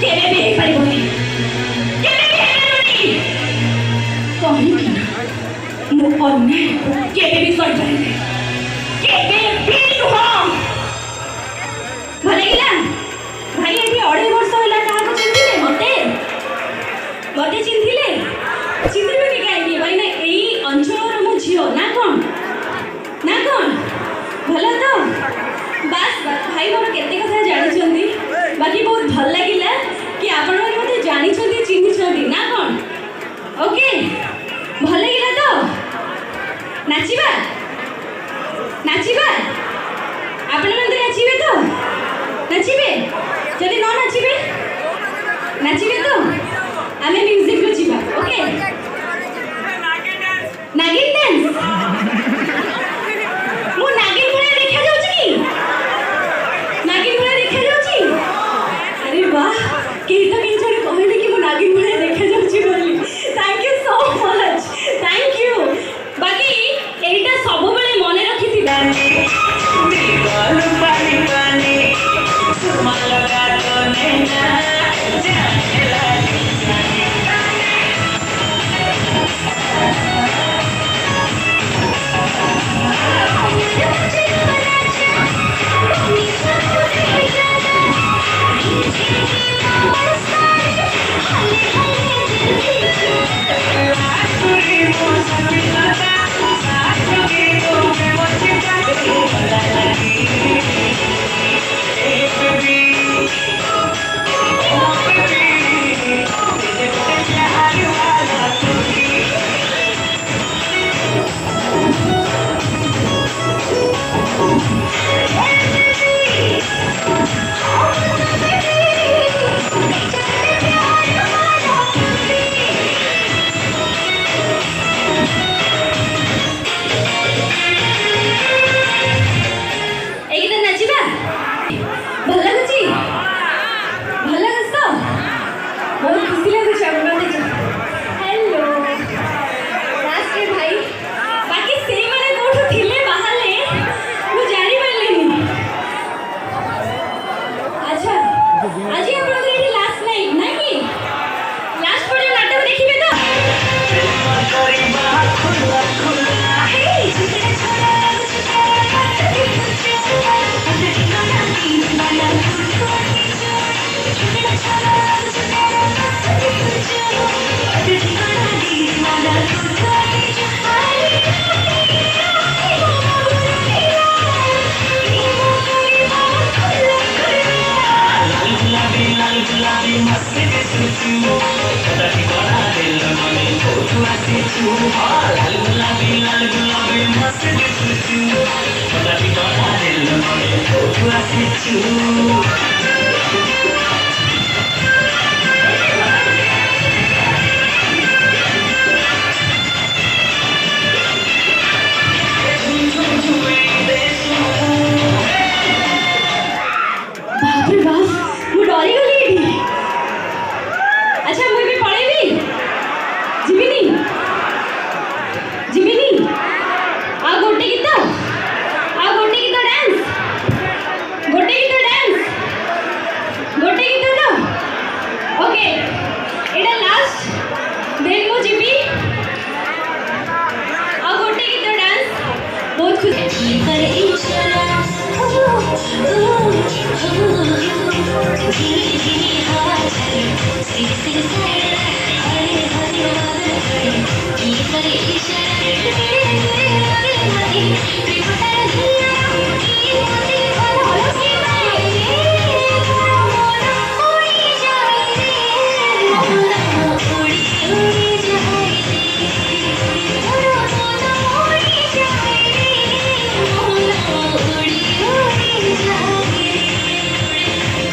केबे भी पारिबोनी केबे भी हेबेनी कहीं मु अन्य केबे भी सही पारिबे केबे भी नुह भले गिला भाई एठी 2.5 वर्ष होला काहा चिन्थिले मते मते चिन्थिले चिन्हिबेनी काहे भाई ना एई अंचलर मु झियो ना कोन भला तो बस भाई मोर केते कथा जानिछंदी बाकी बहुत भल लागिला कि आपण माने मते जानिछंदी चिन्हिछंदी ना कोन ओके भल लागिला तो नाचिबा नाचिबा आपण माने नाचिबे तो नाचिबे जदि न नाचिबे नाचिबे तो आमे म्यूजिक रो जिबा ओके नागिन डांस मु नागिन भले देखा जाउची की नागिन भले देखा जाउची अरे वाह के तो के जने कहले कि मु नागिन भले देखा जाउची बोली thank you so much thank you बाकी एटा सब बेले मने रखिथि दीवाल पानी पानी सुमा लगा तो नैना जानेला गोटे गीत डांस ओके